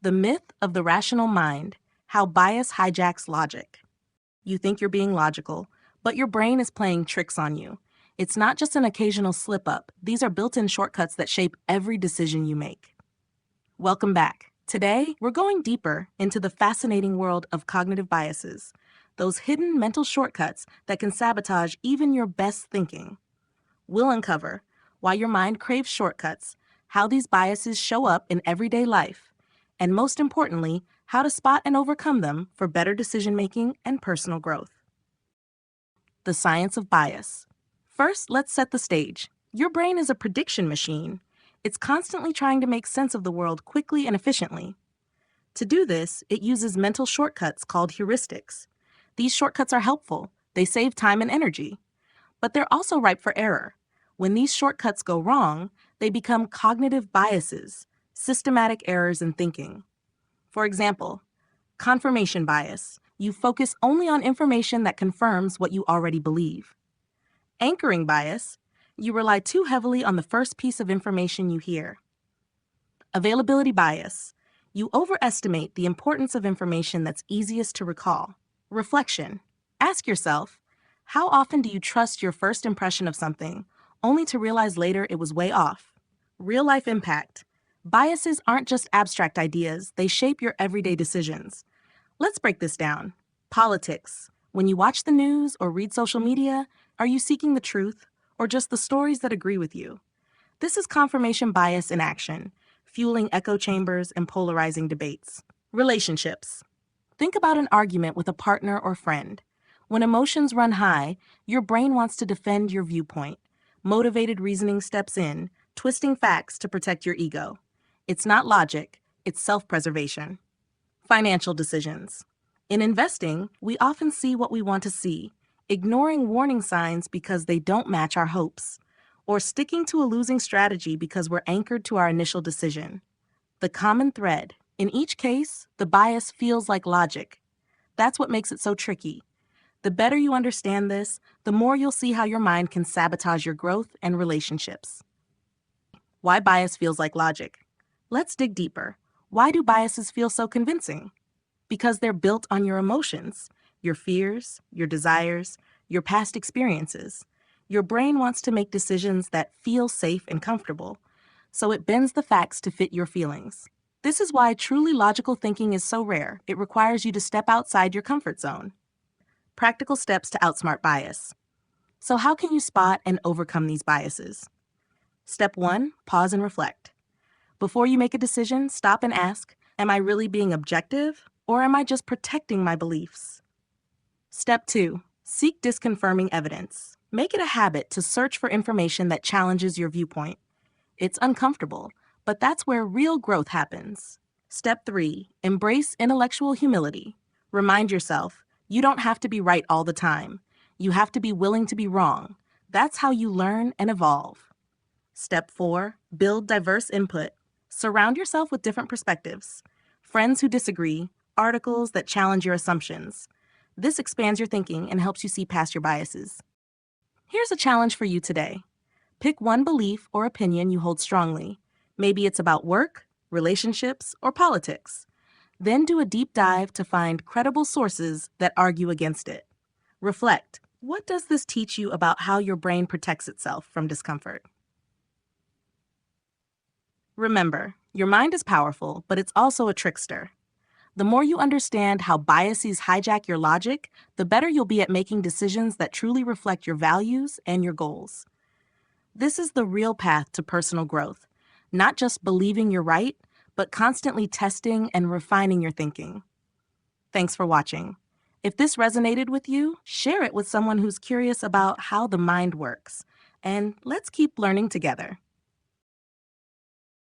The myth of the rational mind, how bias hijacks logic. You think you're being logical, but your brain is playing tricks on you. It's not just an occasional slip up, these are built in shortcuts that shape every decision you make. Welcome back. Today, we're going deeper into the fascinating world of cognitive biases, those hidden mental shortcuts that can sabotage even your best thinking. We'll uncover why your mind craves shortcuts, how these biases show up in everyday life, and most importantly, how to spot and overcome them for better decision-making and personal growth. The science of bias. First, let's set the stage. Your brain is a prediction machine. It's constantly trying to make sense of the world quickly and efficiently. To do this, it uses mental shortcuts called heuristics. These shortcuts are helpful. They save time and energy. But they're also ripe for error. When these shortcuts go wrong, they become cognitive biases, systematic errors in thinking. For example, confirmation bias. You focus only on information that confirms what you already believe. Anchoring bias. You rely too heavily on the first piece of information you hear. Availability bias. You overestimate the importance of information that's easiest to recall. Reflection. Ask yourself, how often do you trust your first impression of something, only to realize later it was way off? Real-life impact. Biases aren't just abstract ideas, they shape your everyday decisions. Let's break this down. Politics. When you watch the news or read social media, are you seeking the truth or just the stories that agree with you? This is confirmation bias in action, fueling echo chambers and polarizing debates. Relationships. Think about an argument with a partner or friend. When emotions run high, your brain wants to defend your viewpoint. Motivated reasoning steps in, twisting facts to protect your ego. It's not logic, it's self-preservation. Financial decisions. In investing, we often see what we want to see, ignoring warning signs because they don't match our hopes, or sticking to a losing strategy because we're anchored to our initial decision. The common thread. In each case, the bias feels like logic. That's what makes it so tricky. The better you understand this, the more you'll see how your mind can sabotage your growth and relationships. Why bias feels like logic. Let's dig deeper. Why do biases feel so convincing? Because they're built on your emotions, your fears, your desires, your past experiences. Your brain wants to make decisions that feel safe and comfortable, so it bends the facts to fit your feelings. This is why truly logical thinking is so rare. It requires you to step outside your comfort zone. Practical steps to outsmart bias. So how can you spot and overcome these biases? Step 1, pause and reflect. Before you make a decision, stop and ask, am I really being objective, or am I just protecting my beliefs? Step 2, seek disconfirming evidence. Make it a habit to search for information that challenges your viewpoint. It's uncomfortable, but that's where real growth happens. Step 3, embrace intellectual humility. Remind yourself, you don't have to be right all the time. You have to be willing to be wrong. That's how you learn and evolve. Step 4, build diverse input. Surround yourself with different perspectives. Friends who disagree, articles that challenge your assumptions. This expands your thinking and helps you see past your biases. Here's a challenge for you today. Pick one belief or opinion you hold strongly. Maybe it's about work, relationships, or politics. Then do a deep dive to find credible sources that argue against it. Reflect. What does this teach you about how your brain protects itself from discomfort? Remember, your mind is powerful, but it's also a trickster. The more you understand how biases hijack your logic, the better you'll be at making decisions that truly reflect your values and your goals. This is the real path to personal growth, not just believing you're right, but constantly testing and refining your thinking. Thanks for watching. If this resonated with you, share it with someone who's curious about how the mind works. And let's keep learning together.